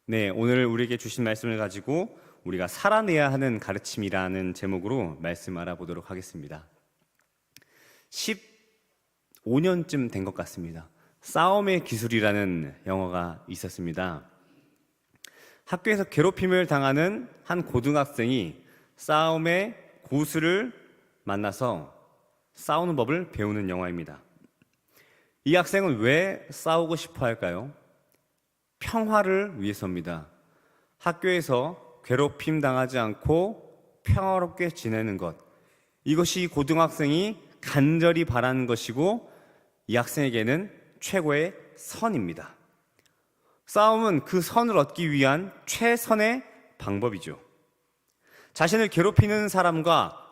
네, 오늘 우리에게 주신 말씀을 가지고 우리가 살아내야 하는 가르침이라는 제목으로 말씀 알아보도록 하겠습니다. 15년쯤 된 것 같습니다. 싸움의 기술이라는 영화가 있었습니다. 학교에서 괴롭힘을 당하는 한 고등학생이 싸움의 고수를 만나서 싸우는 법을 배우는 영화입니다. 이 학생은 왜 싸우고 싶어 할까요? 평화를 위해서입니다. 학교에서 괴롭힘 당하지 않고 평화롭게 지내는 것, 이것이 고등학생이 간절히 바라는 것이고 이 학생에게는 최고의 선입니다. 싸움은 그 선을 얻기 위한 최선의 방법이죠. 자신을 괴롭히는 사람과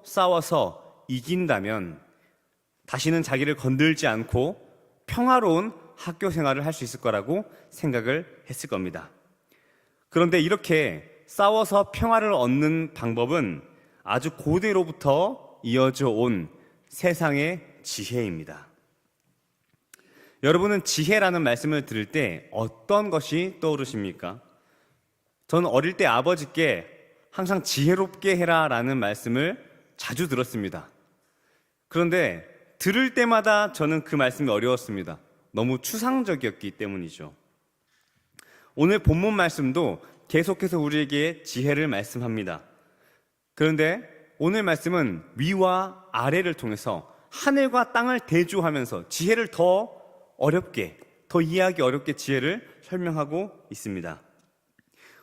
싸워서 이긴다면 다시는 자기를 건들지 않고 평화로운 학교 생활을 할 수 있을 거라고 생각을 했을 겁니다. 그런데 이렇게 싸워서 평화를 얻는 방법은 아주 고대로부터 이어져 온 세상의 지혜입니다. 여러분은 지혜라는 말씀을 들을 때 어떤 것이 떠오르십니까? 저는 어릴 때 아버지께 항상 지혜롭게 해라 라는 말씀을 자주 들었습니다. 그런데 들을 때마다 저는 그 말씀이 어려웠습니다. 너무 추상적이었기 때문이죠. 오늘 본문 말씀도 계속해서 우리에게 지혜를 말씀합니다. 그런데 오늘 말씀은 위와 아래를 통해서 하늘과 땅을 대조하면서 지혜를 더 이해하기 어렵게 지혜를 설명하고 있습니다.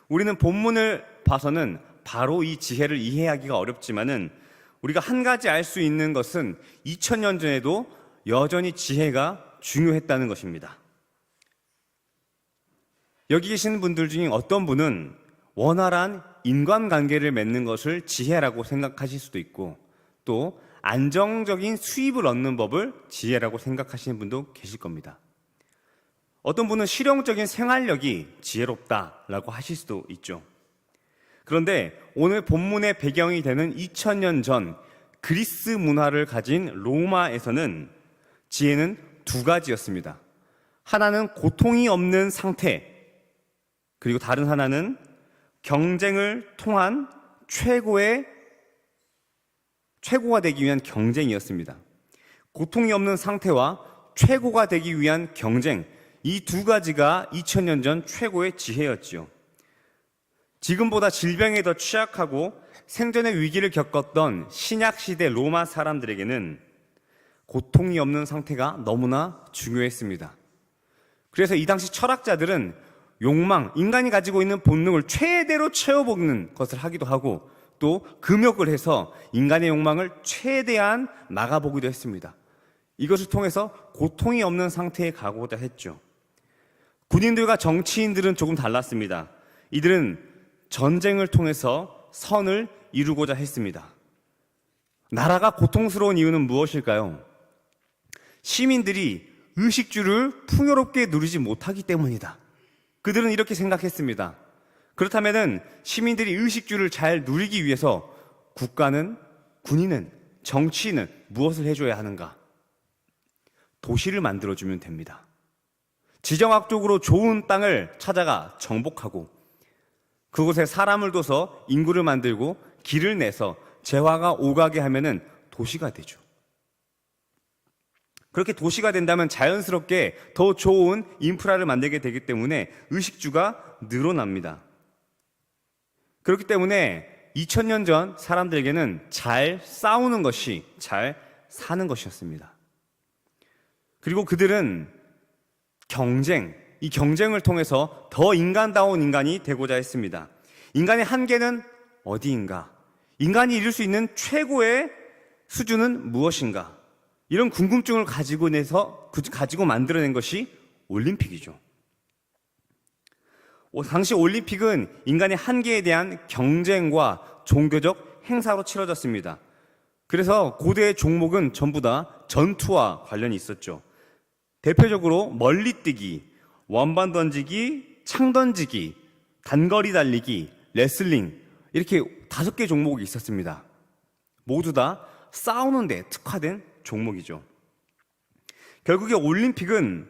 우리는 본문을 봐서는 바로 이 지혜를 이해하기가 어렵지만은 우리가 한 가지 알 수 있는 것은 2000년 전에도 여전히 지혜가 중요했다는 것입니다. 여기 계시는 분들 중에 어떤 분은 원활한 인간관계를 맺는 것을 지혜라고 생각하실 수도 있고 또 안정적인 수입을 얻는 법을 지혜라고 생각하시는 분도 계실 겁니다. 어떤 분은 실용적인 생활력이 지혜롭다라고 하실 수도 있죠. 그런데 오늘 본문의 배경이 되는 2000년 전 그리스 문화를 가진 로마에서는 지혜는 두 가지였습니다. 하나는 고통이 없는 상태, 그리고 다른 하나는 경쟁을 통한 최고가 되기 위한 경쟁이었습니다. 고통이 없는 상태와 최고가 되기 위한 경쟁, 이 두 가지가 2000년 전 최고의 지혜였지요. 지금보다 질병에 더 취약하고 생존의 위기를 겪었던 신약시대 로마 사람들에게는 고통이 없는 상태가 너무나 중요했습니다. 그래서 이 당시 철학자들은 인간이 가지고 있는 본능을 최대로 채워보는 것을 하기도 하고 또 금욕을 해서 인간의 욕망을 최대한 막아보기도 했습니다. 이것을 통해서 고통이 없는 상태에 가고자 했죠. 군인들과 정치인들은 조금 달랐습니다. 이들은 전쟁을 통해서 선을 이루고자 했습니다. 나라가 고통스러운 이유는 무엇일까요? 시민들이 의식주를 풍요롭게 누리지 못하기 때문이다. 그들은 이렇게 생각했습니다. 그렇다면 시민들이 의식주를 잘 누리기 위해서 국가는, 군인은, 정치인은 무엇을 해줘야 하는가? 도시를 만들어주면 됩니다. 지정학적으로 좋은 땅을 찾아가 정복하고 그곳에 사람을 둬서 인구를 만들고 길을 내서 재화가 오가게 하면은 도시가 되죠. 그렇게 도시가 된다면 자연스럽게 더 좋은 인프라를 만들게 되기 때문에 의식주가 늘어납니다. 그렇기 때문에 2000년 전 사람들에게는 잘 싸우는 것이 잘 사는 것이었습니다. 그리고 그들은 이 경쟁을 통해서 더 인간다운 인간이 되고자 했습니다. 인간의 한계는 어디인가? 인간이 이룰 수 있는 최고의 수준은 무엇인가? 이런 궁금증을 가지고 만들어낸 것이 올림픽이죠. 당시 올림픽은 인간의 한계에 대한 경쟁과 종교적 행사로 치러졌습니다. 그래서 고대의 종목은 전부 다 전투와 관련이 있었죠. 대표적으로 멀리뛰기, 원반 던지기, 창 던지기, 단거리 달리기, 레슬링 이렇게 5개 종목이 있었습니다. 모두 다 싸우는 데 특화된 종목이죠. 결국에 올림픽은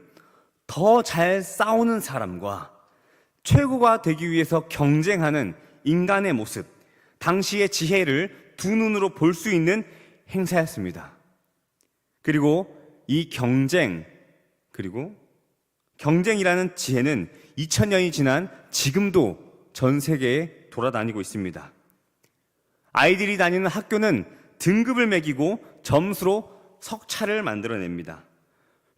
더 잘 싸우는 사람과 최고가 되기 위해서 경쟁하는 인간의 모습, 당시의 지혜를 두 눈으로 볼 수 있는 행사였습니다. 그리고 이 경쟁이라는 지혜는 2000년이 지난 지금도 전 세계에 돌아다니고 있습니다. 아이들이 다니는 학교는 등급을 매기고 점수로 석차를 만들어냅니다.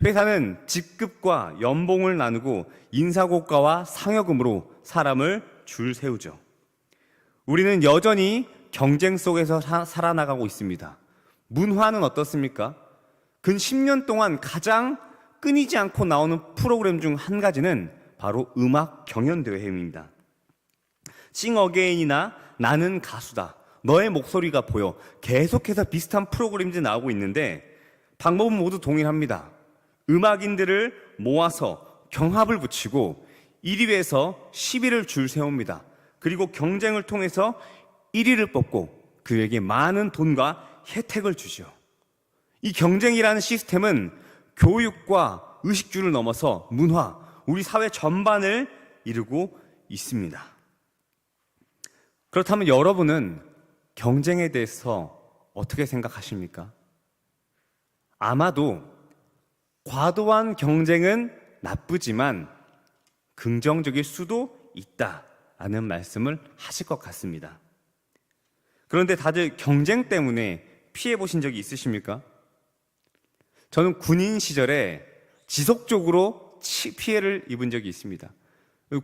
회사는 직급과 연봉을 나누고 인사고과와 상여금으로 사람을 줄 세우죠. 우리는 여전히 경쟁 속에서 살아나가고 있습니다. 문화는 어떻습니까? 근 10년 동안 가장 끊이지 않고 나오는 프로그램 중 한 가지는 바로 음악 경연대회입니다. 싱어게인이나 나는 가수다, 너의 목소리가 보여, 계속해서 비슷한 프로그램들이 나오고 있는데 방법은 모두 동일합니다. 음악인들을 모아서 경합을 붙이고 1위에서 10위를 줄 세웁니다. 그리고 경쟁을 통해서 1위를 뽑고 그에게 많은 돈과 혜택을 주죠. 이 경쟁이라는 시스템은 교육과 의식주를 넘어서 문화, 우리 사회 전반을 이루고 있습니다. 그렇다면 여러분은 경쟁에 대해서 어떻게 생각하십니까? 아마도 과도한 경쟁은 나쁘지만 긍정적일 수도 있다라는 말씀을 하실 것 같습니다. 그런데 다들 경쟁 때문에 피해 보신 적이 있으십니까? 저는 군인 시절에 지속적으로 피해를 입은 적이 있습니다.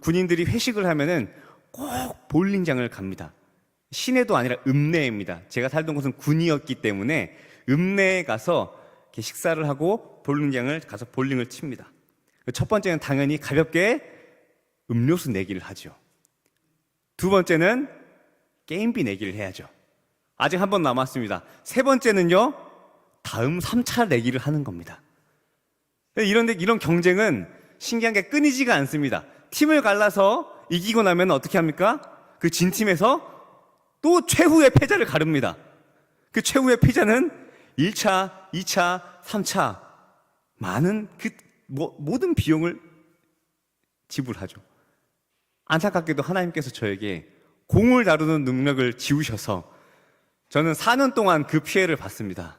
군인들이 회식을 하면은 꼭 볼링장을 갑니다. 시내도 아니라 읍내입니다. 제가 살던 곳은 군이었기 때문에 읍내에 가서 이렇게 식사를 하고 볼링장을 가서 볼링을 칩니다. 첫 번째는 당연히 가볍게 음료수 내기를 하죠. 두 번째는 게임비 내기를 해야죠. 아직 한 번 남았습니다. 세 번째는요, 다음 3차 내기를 하는 겁니다. 이런 경쟁은 신기한 게 끊이지가 않습니다. 팀을 갈라서 이기고 나면 어떻게 합니까? 그 진 팀에서 또 최후의 패자를 가릅니다. 그 최후의 패자는 1차, 2차, 3차 많은 모든 비용을 지불하죠. 안타깝게도 하나님께서 저에게 공을 다루는 능력을 지우셔서 저는 4년 동안 그 피해를 봤습니다.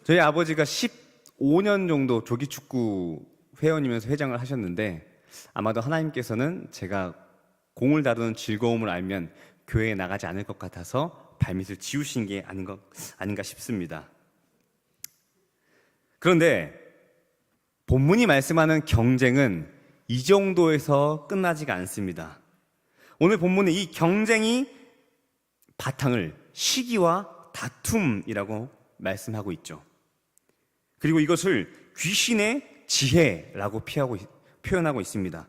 저희 아버지가 15년 정도 조기축구 회원이면서 회장을 하셨는데 아마도 하나님께서는 제가 공을 다루는 즐거움을 알면 교회에 나가지 않을 것 같아서 발밑을 지우신 게 아닌가 싶습니다. 그런데 본문이 말씀하는 경쟁은 이 정도에서 끝나지가 않습니다. 오늘 본문은 이 경쟁이 바탕을 시기와 다툼이라고 말씀하고 있죠. 그리고 이것을 귀신의 지혜라고 표현하고 있습니다.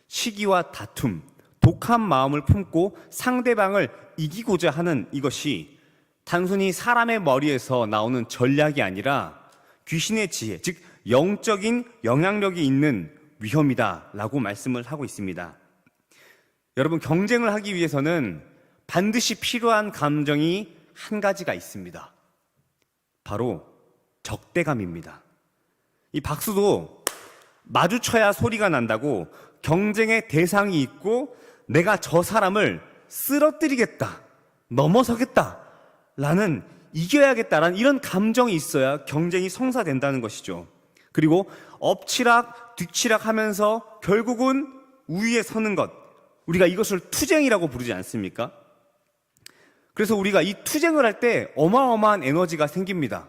시기와 다툼, 독한 마음을 품고 상대방을 이기고자 하는 이것이 단순히 사람의 머리에서 나오는 전략이 아니라 귀신의 지혜, 즉 영적인 영향력이 있는 위험이다라고 말씀을 하고 있습니다. 여러분, 경쟁을 하기 위해서는 반드시 필요한 감정이 한 가지가 있습니다. 바로 적대감입니다. 이 박수도 마주쳐야 소리가 난다고 경쟁의 대상이 있고 내가 저 사람을 쓰러뜨리겠다, 넘어서겠다 라는, 이겨야겠다라는 이런 감정이 있어야 경쟁이 성사된다는 것이죠. 그리고 엎치락 뒤치락 하면서 결국은 우위에 서는 것, 우리가 이것을 투쟁이라고 부르지 않습니까? 그래서 우리가 이 투쟁을 할 때 어마어마한 에너지가 생깁니다.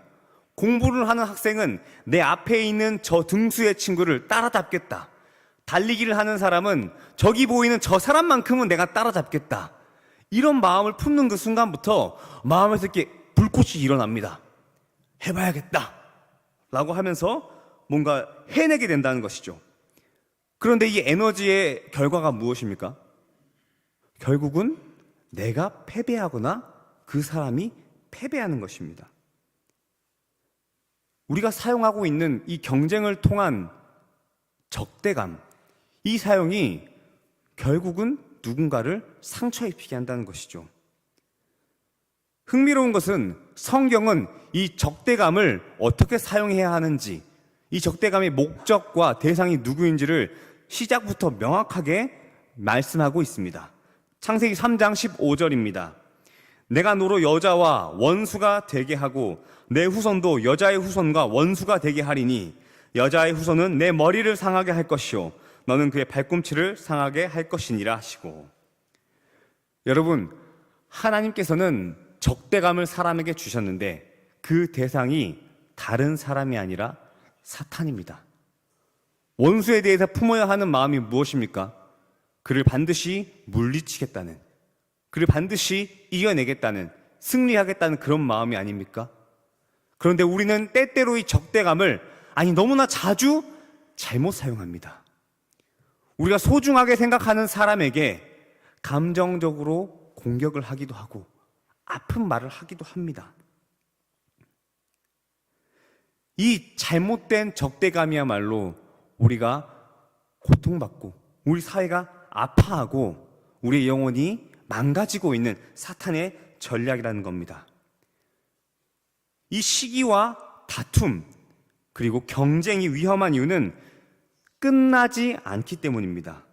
공부를 하는 학생은 내 앞에 있는 저 등수의 친구를 따라잡겠다. 달리기를 하는 사람은 저기 보이는 저 사람만큼은 내가 따라잡겠다. 이런 마음을 품는 그 순간부터 마음에서 이렇게 불꽃이 일어납니다. 해봐야겠다 라고 하면서 뭔가 해내게 된다는 것이죠. 그런데 이 에너지의 결과가 무엇입니까? 결국은 내가 패배하거나 그 사람이 패배하는 것입니다. 우리가 사용하고 있는 이 경쟁을 통한 적대감, 이 사용이 결국은 누군가를 상처 입히게 한다는 것이죠. 흥미로운 것은 성경은 이 적대감을 어떻게 사용해야 하는지, 이 적대감의 목적과 대상이 누구인지를 시작부터 명확하게 말씀하고 있습니다. 창세기 3장 15절입니다. 내가 너로 여자와 원수가 되게 하고 내 후손도 여자의 후손과 원수가 되게 하리니 여자의 후손은 내 머리를 상하게 할 것이요 너는 그의 발꿈치를 상하게 할 것이니라 하시고, 여러분, 하나님께서는 적대감을 사람에게 주셨는데 그 대상이 다른 사람이 아니라 사탄입니다. 원수에 대해서 품어야 하는 마음이 무엇입니까? 그를 반드시 물리치겠다는, 그를 반드시 이겨내겠다는, 승리하겠다는 그런 마음이 아닙니까? 그런데 우리는 때때로 이 적대감을 너무나 자주 잘못 사용합니다. 우리가 소중하게 생각하는 사람에게 감정적으로 공격을 하기도 하고 아픈 말을 하기도 합니다. 이 잘못된 적대감이야말로 우리가 고통받고 우리 사회가 아파하고 우리의 영혼이 망가지고 있는 사탄의 전략이라는 겁니다. 이 시기와 다툼 그리고 경쟁이 위험한 이유는 끝나지 않기 때문입니다.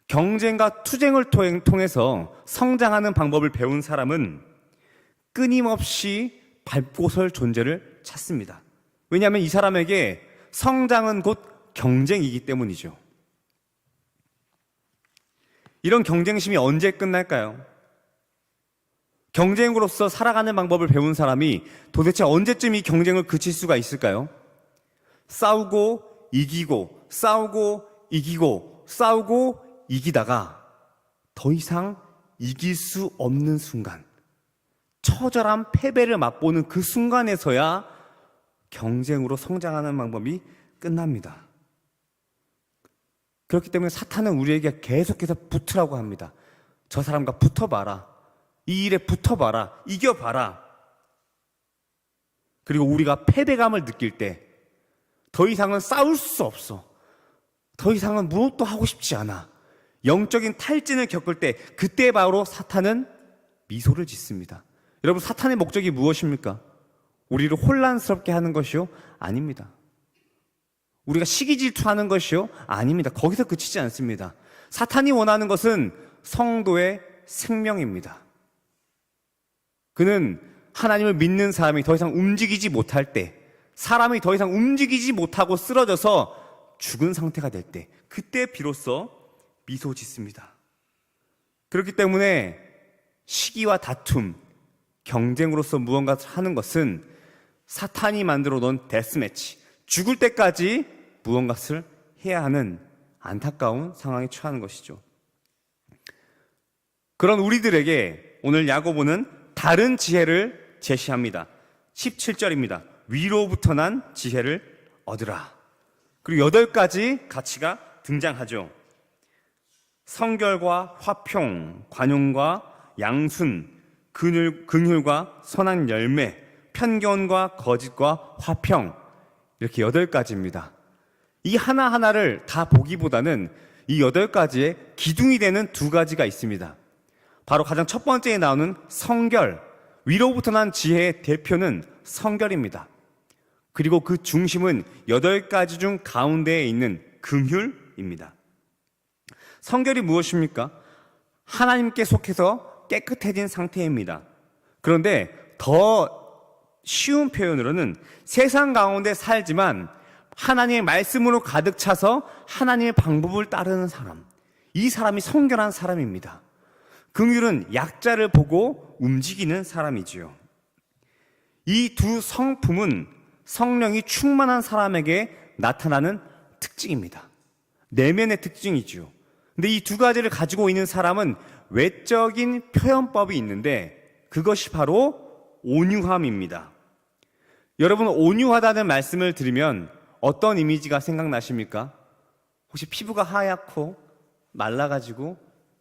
경쟁과 투쟁을 통해서 성장하는 방법을 배운 사람은 끊임없이 밟고 설 존재를 찾습니다. 왜냐하면 이 사람에게 성장은 곧 경쟁이기 때문이죠. 이런 경쟁심이 언제 끝날까요? 경쟁으로서 살아가는 방법을 배운 사람이 도대체 언제쯤 이 경쟁을 그칠 수가 있을까요? 싸우고 이기고 싸우고 이기고 싸우고 이기다가 더 이상 이길 수 없는 순간, 처절한 패배를 맛보는 그 순간에서야 경쟁으로 성장하는 방법이 끝납니다. 그렇기 때문에 사탄은 우리에게 계속해서 붙으라고 합니다. 저 사람과 붙어봐라. 이 일에 붙어봐라. 이겨봐라. 그리고 우리가 패배감을 느낄 때 더 이상은 싸울 수 없어. 더 이상은 무엇도 하고 싶지 않아. 영적인 탈진을 겪을 때 그때 바로 사탄은 미소를 짓습니다. 여러분, 사탄의 목적이 무엇입니까? 우리를 혼란스럽게 하는 것이요? 아닙니다. 우리가 시기 질투하는 것이요? 아닙니다. 거기서 그치지 않습니다. 사탄이 원하는 것은 성도의 생명입니다. 그는 하나님을 믿는 사람이 더 이상 움직이지 못할 때, 사람이 더 이상 움직이지 못하고 쓰러져서 죽은 상태가 될 때, 그때 비로소 미소 짓습니다. 그렇기 때문에 시기와 다툼, 경쟁으로서 무언가 하는 것은 사탄이 만들어 놓은 데스매치, 죽을 때까지 무언가를 해야 하는 안타까운 상황에 처하는 것이죠. 그런 우리들에게 오늘 야고보는 다른 지혜를 제시합니다. 17절입니다. 위로부터 난 지혜를 얻으라. 그리고 8가지 가치가 등장하죠. 성결과 화평, 관용과 양순, 긍휼과 선한 열매, 편견과 거짓과 화평, 이렇게 8가지입니다. 이 하나하나를 다 보기보다는 이 8가지의 기둥이 되는 2가지가 있습니다. 바로 가장 첫 번째에 나오는 성결, 위로부터 난 지혜의 대표는 성결입니다. 그리고 그 중심은 8가지 중 가운데에 있는 긍휼입니다. 성결이 무엇입니까? 하나님께 속해서 깨끗해진 상태입니다. 그런데 더 쉬운 표현으로는 세상 가운데 살지만 하나님의 말씀으로 가득 차서 하나님의 방법을 따르는 사람, 이 사람이 성결한 사람입니다. 긍휼은 약자를 보고 움직이는 사람이지요. 이 두 성품은 성령이 충만한 사람에게 나타나는 특징입니다. 내면의 특징이지요. 근데 이 2가지를 가지고 있는 사람은 외적인 표현법이 있는데 그것이 바로 온유함입니다. 여러분, 온유하다는 말씀을 들으면 어떤 이미지가 생각나십니까? 혹시 피부가 하얗고 말라가지고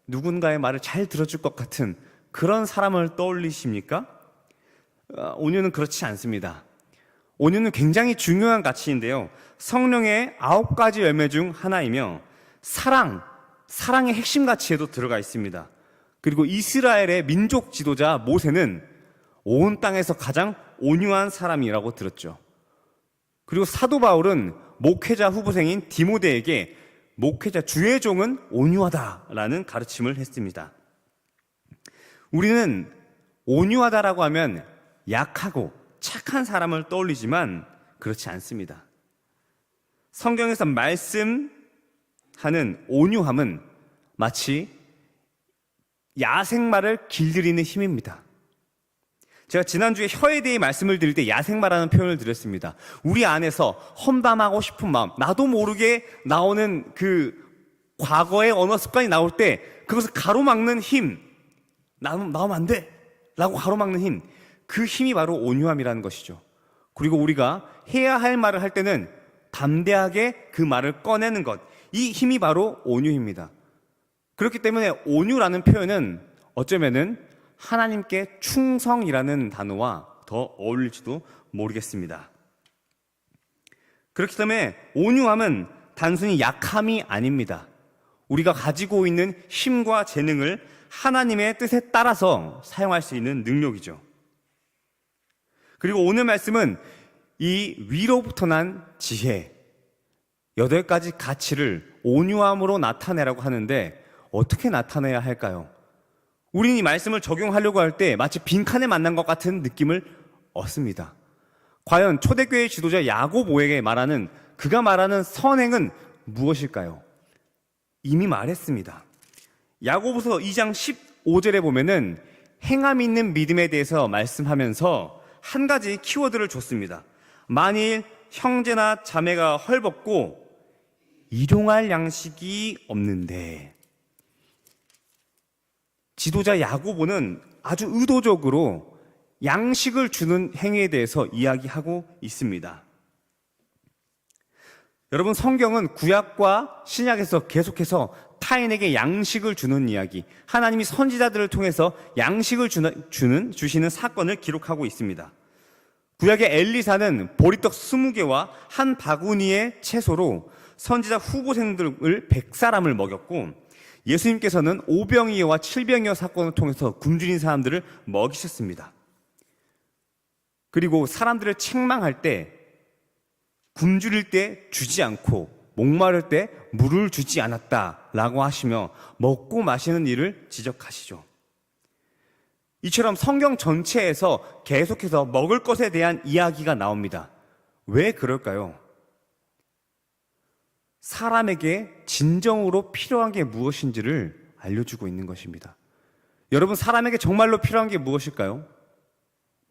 누군가의 말을 잘 들어줄 것 같은 그런 사람을 떠올리십니까? 온유는 그렇지 않습니다. 온유는 굉장히 중요한 가치인데요. 성령의 9가지 열매 중 하나이며 사랑의 핵심 가치에도 들어가 있습니다. 그리고 이스라엘의 민족 지도자 모세는 온 땅에서 가장 온유한 사람이라고 들었죠. 그리고 사도 바울은 목회자 후보생인 디모데에게 목회자 주의 종은 온유하다라는 가르침을 했습니다. 우리는 온유하다라고 하면 약하고 착한 사람을 떠올리지만 그렇지 않습니다. 성경에서 말씀하는 온유함은 마치 야생마를 길들이는 힘입니다. 제가 지난주에 혀에 대해 말씀을 드릴 때 야생마라는 표현을 드렸습니다. 우리 안에서 험담하고 싶은 마음, 나도 모르게 나오는 그 과거의 언어 습관이 나올 때 그것을 가로막는 힘, 나오면 안 돼! 라고 가로막는 힘, 그 힘이 바로 온유함이라는 것이죠. 그리고 우리가 해야 할 말을 할 때는 담대하게 그 말을 꺼내는 것, 이 힘이 바로 온유입니다. 그렇기 때문에 온유라는 표현은 어쩌면은 하나님께 충성이라는 단어와 더 어울릴지도 모르겠습니다. 그렇기 때문에 온유함은 단순히 약함이 아닙니다. 우리가 가지고 있는 힘과 재능을 하나님의 뜻에 따라서 사용할 수 있는 능력이죠. 그리고 오늘 말씀은 이 위로부터 난 지혜, 8가지 가치를 온유함으로 나타내라고 하는데 어떻게 나타내야 할까요? 우리는 이 말씀을 적용하려고 할 때 마치 빈칸에 만난 것 같은 느낌을 얻습니다. 과연 초대교회 지도자 야고보에게 그가 말하는 선행은 무엇일까요? 이미 말했습니다. 야고보서 2장 15절에 보면은 행함 있는 믿음에 대해서 말씀하면서 한 가지 키워드를 줬습니다. 만일 형제나 자매가 헐벗고 일용할 양식이 없는데, 지도자 야고보는 아주 의도적으로 양식을 주는 행위에 대해서 이야기하고 있습니다. 여러분, 성경은 구약과 신약에서 계속해서 타인에게 양식을 주는 이야기, 하나님이 선지자들을 통해서 양식을 주시는 사건을 기록하고 있습니다. 구약의 엘리사는 보리떡 20개와 한 바구니의 채소로 선지자 후보생들을 100사람을 먹였고, 예수님께서는 오병이어와 칠병이어 사건을 통해서 굶주린 사람들을 먹이셨습니다. 그리고 사람들을 책망할 때 굶주릴 때 주지 않고 목마를 때 물을 주지 않았다라고 하시며 먹고 마시는 일을 지적하시죠. 이처럼 성경 전체에서 계속해서 먹을 것에 대한 이야기가 나옵니다. 왜 그럴까요? 사람에게 진정으로 필요한 게 무엇인지를 알려주고 있는 것입니다. 여러분, 사람에게 정말로 필요한 게 무엇일까요?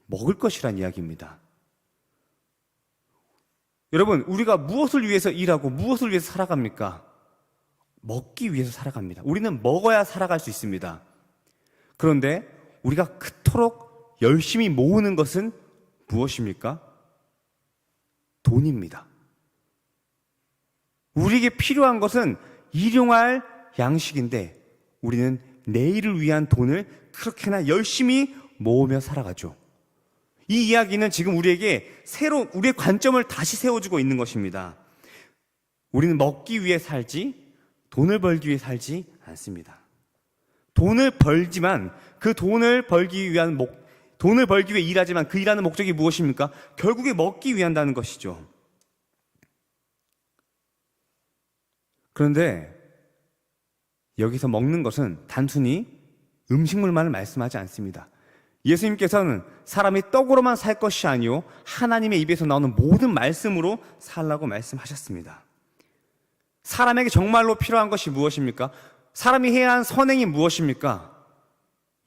먹을 것이란 이야기입니다. 여러분, 우리가 무엇을 위해서 일하고 무엇을 위해서 살아갑니까? 먹기 위해서 살아갑니다. 우리는 먹어야 살아갈 수 있습니다. 그런데 우리가 그토록 열심히 모으는 것은 무엇입니까? 돈입니다. 우리에게 필요한 것은 일용할 양식인데 우리는 내일을 위한 돈을 그렇게나 열심히 모으며 살아가죠. 이 이야기는 지금 우리에게 우리의 관점을 다시 세워주고 있는 것입니다. 우리는 먹기 위해 살지 돈을 벌기 위해 살지 않습니다. 돈을 벌지만 그 돈을 벌기 위해 일하지만 그 일하는 목적이 무엇입니까? 결국에 먹기 위한다는 것이죠. 그런데 여기서 먹는 것은 단순히 음식물만을 말씀하지 않습니다. 예수님께서는 사람이 떡으로만 살 것이 아니요 하나님의 입에서 나오는 모든 말씀으로 살라고 말씀하셨습니다. 사람에게 정말로 필요한 것이 무엇입니까? 사람이 해야 한 선행이 무엇입니까?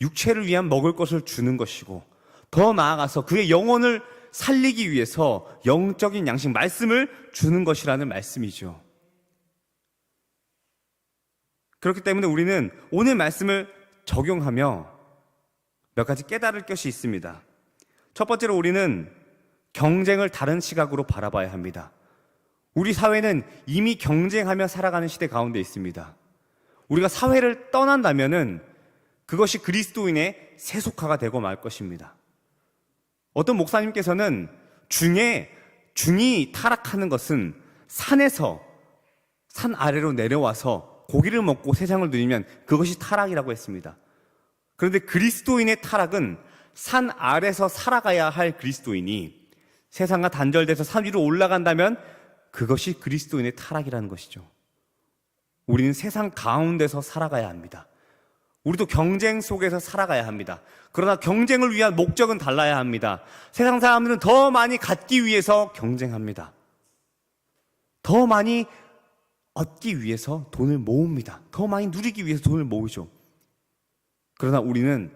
육체를 위한 먹을 것을 주는 것이고, 더 나아가서 그의 영혼을 살리기 위해서 영적인 양식, 말씀을 주는 것이라는 말씀이죠. 그렇기 때문에 우리는 오늘 말씀을 적용하며 몇 가지 깨달을 것이 있습니다. 첫 번째로 우리는 경쟁을 다른 시각으로 바라봐야 합니다. 우리 사회는 이미 경쟁하며 살아가는 시대 가운데 있습니다. 우리가 사회를 떠난다면은 그것이 그리스도인의 세속화가 되고 말 것입니다. 어떤 목사님께서는 중이 타락하는 것은 산 아래로 내려와서 고기를 먹고 세상을 누리면 그것이 타락이라고 했습니다. 그런데 그리스도인의 타락은 산 아래서 살아가야 할 그리스도인이 세상과 단절돼서 산 위로 올라간다면 그것이 그리스도인의 타락이라는 것이죠. 우리는 세상 가운데서 살아가야 합니다. 우리도 경쟁 속에서 살아가야 합니다. 그러나 경쟁을 위한 목적은 달라야 합니다. 세상 사람들은 더 많이 갖기 위해서 경쟁합니다. 더 많이 얻기 위해서 돈을 모읍니다. 더 많이 누리기 위해서 돈을 모으죠. 그러나 우리는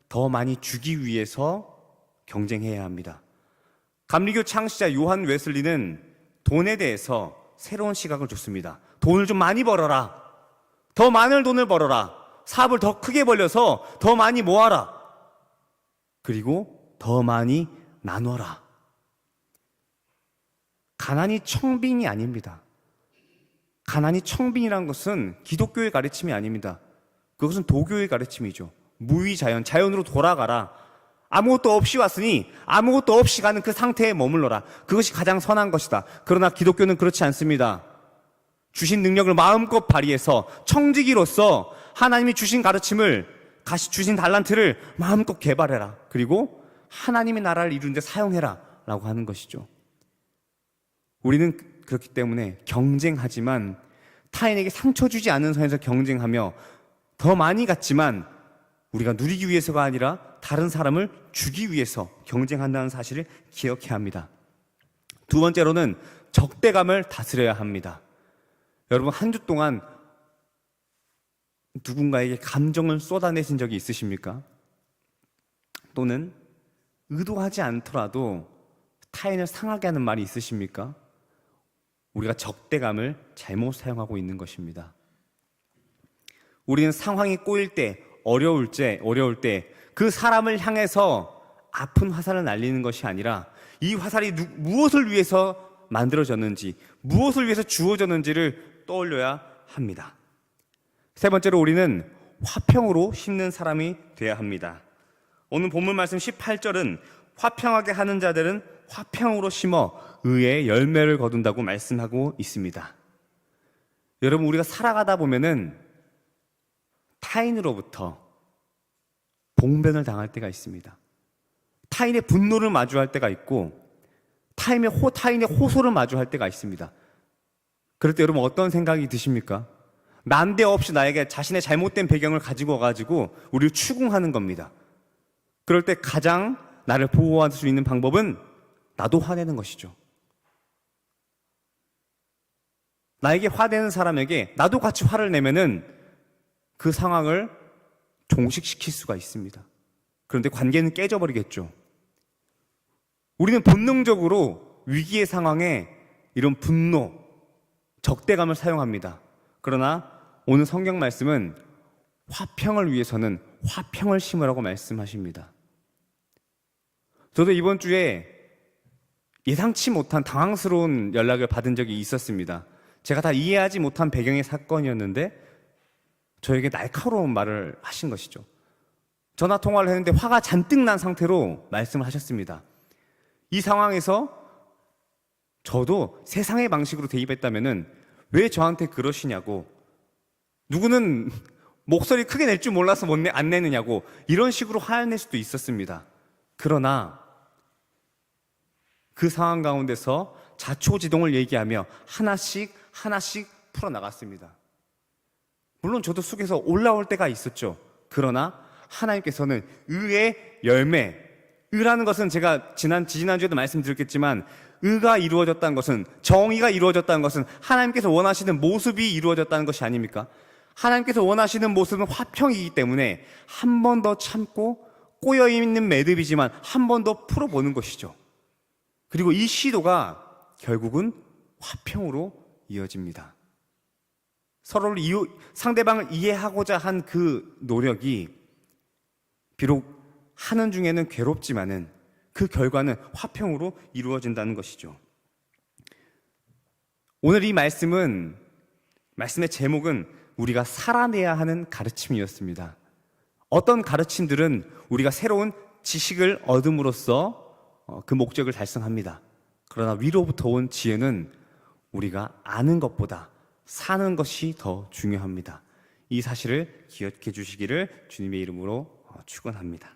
더 많이 주기 위해서 경쟁해야 합니다. 감리교 창시자 요한 웨슬리는 돈에 대해서 새로운 시각을 줬습니다. 돈을 좀 많이 벌어라. 더 많은 돈을 벌어라. 사업을 더 크게 벌려서 더 많이 모아라. 그리고 더 많이 나눠라. 가난이 청빈이 아닙니다. 가난이 청빈이란 것은 기독교의 가르침이 아닙니다. 그것은 도교의 가르침이죠. 무위자연, 자연으로 돌아가라. 아무것도 없이 왔으니 아무것도 없이 가는 그 상태에 머물러라. 그것이 가장 선한 것이다. 그러나 기독교는 그렇지 않습니다. 주신 능력을 마음껏 발휘해서 청지기로서 하나님이 주신 가르침을, 주신 달란트를 마음껏 개발해라. 그리고 하나님의 나라를 이루는 데 사용해라 라고 하는 것이죠. 우리는 그렇기 때문에 경쟁하지만 타인에게 상처 주지 않는 선에서 경쟁하며 더 많이 갖지만 우리가 누리기 위해서가 아니라 다른 사람을 주기 위해서 경쟁한다는 사실을 기억해야 합니다. 두 번째로는 적대감을 다스려야 합니다. 여러분, 한 주 동안 누군가에게 감정을 쏟아내신 적이 있으십니까? 또는 의도하지 않더라도 타인을 상하게 하는 말이 있으십니까? 우리가 적대감을 잘못 사용하고 있는 것입니다. 우리는 상황이 꼬일 때, 어려울 때 그 사람을 향해서 아픈 화살을 날리는 것이 아니라 이 화살이 무엇을 위해서 만들어졌는지, 무엇을 위해서 주어졌는지를 떠올려야 합니다. 세 번째로 우리는 화평으로 심는 사람이 되어야 합니다. 오늘 본문 말씀 18절은 화평하게 하는 자들은 화평으로 심어 의의 열매를 거둔다고 말씀하고 있습니다. 여러분, 우리가 살아가다 보면은 타인으로부터 봉변을 당할 때가 있습니다. 타인의 분노를 마주할 때가 있고 타인의 호소를 마주할 때가 있습니다. 그럴 때 여러분 어떤 생각이 드십니까? 난데없이 나에게 자신의 잘못된 배경을 가지고 와가지고 우리를 추궁하는 겁니다. 그럴 때 가장 나를 보호할 수 있는 방법은 나도 화내는 것이죠. 나에게 화내는 사람에게 나도 같이 화를 내면은 그 상황을 종식시킬 수가 있습니다. 그런데 관계는 깨져버리겠죠. 우리는 본능적으로 위기의 상황에 이런 분노, 적대감을 사용합니다. 그러나 오늘 성경 말씀은 화평을 위해서는 화평을 심으라고 말씀하십니다. 저도 이번 주에 예상치 못한 당황스러운 연락을 받은 적이 있었습니다. 제가 다 이해하지 못한 배경의 사건이었는데 저에게 날카로운 말을 하신 것이죠. 전화 통화를 했는데 화가 잔뜩 난 상태로 말씀을 하셨습니다. 이 상황에서 저도 세상의 방식으로 대입했다면은 왜 저한테 그러시냐고, 누구는 목소리 크게 낼 줄 몰라서 안 내느냐고, 이런 식으로 화를 낼 수도 있었습니다. 그러나 그 상황 가운데서 자초지동을 얘기하며 하나씩 풀어나갔습니다. 물론 저도 속에서 올라올 때가 있었죠. 그러나 하나님께서는 의의 열매, 의라는 것은 제가 지난주에도 말씀드렸겠지만 의가 이루어졌다는 것은, 정의가 이루어졌다는 것은 하나님께서 원하시는 모습이 이루어졌다는 것이 아닙니까? 하나님께서 원하시는 모습은 화평이기 때문에 한 번 더 참고 꼬여있는 매듭이지만 한 번 더 풀어보는 것이죠. 그리고 이 시도가 결국은 화평으로 이어집니다. 서로를 상대방을 이해하고자 한 그 노력이 비록 하는 중에는 괴롭지만은 그 결과는 화평으로 이루어진다는 것이죠. 오늘 이 말씀의 제목은 우리가 살아내야 하는 가르침이었습니다. 어떤 가르침들은 우리가 새로운 지식을 얻음으로써 그 목적을 달성합니다. 그러나 위로부터 온 지혜는 우리가 아는 것보다 사는 것이 더 중요합니다. 이 사실을 기억해 주시기를 주님의 이름으로 축원합니다.